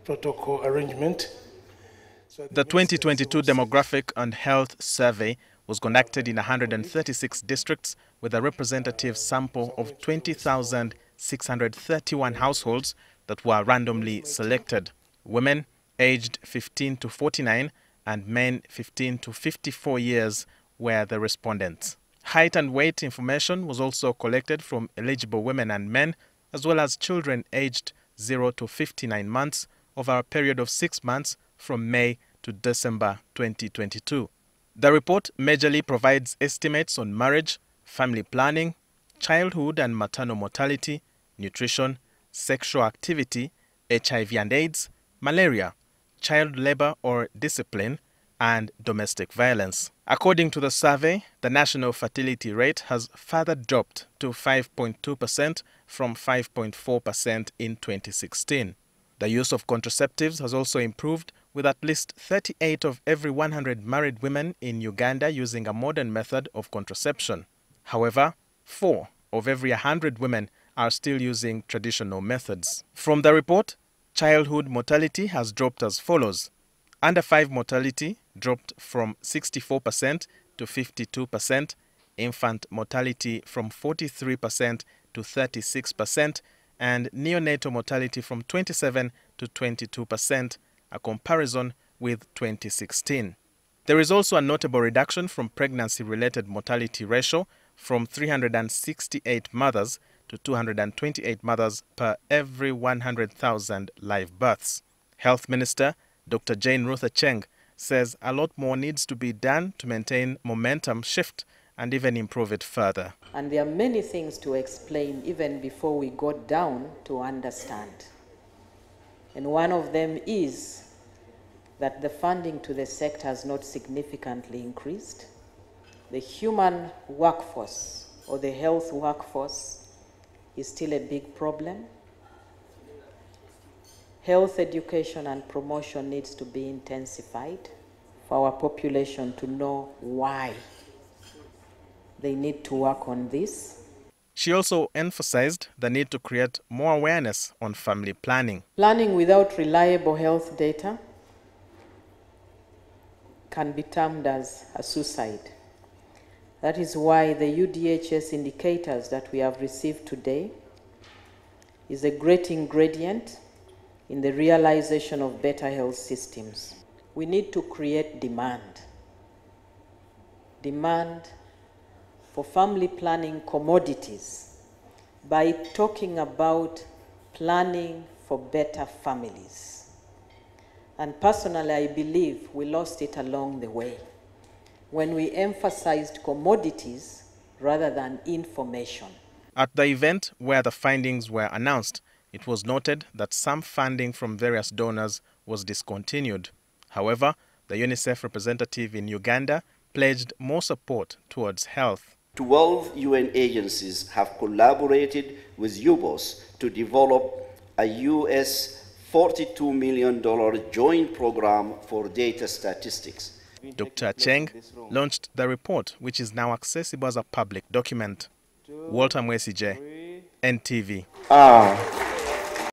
protocol arrangement. The 2022 Demographic and Health Survey was conducted in 136 districts with a representative sample of 20,631 households that were randomly selected. Women aged 15 to 49 and men 15 to 54 years were the respondents. Height and weight information was also collected from eligible women and men, as well as children aged 0 to 59 months over a period of 6 months from May to December 2022. The report majorly provides estimates on marriage, family planning, childhood and maternal mortality, nutrition, sexual activity, HIV and AIDS, malaria, child labor or discipline, and domestic violence. According to the survey, the national fertility rate has further dropped to 5.2% from 5.4% in 2016. The use of contraceptives has also improved, with at least 38 of every 100 married women in Uganda using a modern method of contraception. However, 4 of every 100 women are still using traditional methods. From the report, childhood mortality has dropped as follows. Under 5 mortality dropped from 64% to 52%, infant mortality from 43% to 36%, and neonatal mortality from 27% to 22%, a comparison with 2016. There is also a notable reduction from pregnancy-related mortality ratio from 368 mothers to 228 mothers per every 100,000 live births. Health Minister Dr. Ruth Aceng says a lot more needs to be done to maintain momentum shift and even improve it further. And there are many things to explain even before we got down to understand. And one of them is that the funding to the sector has not significantly increased. The human workforce or the health workforce is still a big problem. Health education and promotion needs to be intensified for our population to know why they need to work on this. She also emphasized the need to create more awareness on family planning. Planning without reliable health data can be termed as a suicide. That is why the UDHS indicators that we have received today is a great ingredient in the realization of better health systems. We need to create demand. Demand for family planning commodities by talking about planning for better families. And personally, I believe we lost it along the way when we emphasized commodities rather than information. At the event where the findings were announced, it was noted that some funding from various donors was discontinued. However, the UNICEF representative in Uganda pledged more support towards health. 12 UN agencies have collaborated with UBOS to develop a US $42 million joint program for data statistics. Dr. Aceng launched the report, which is now accessible as a public document. Walter Mwesigye, NTV.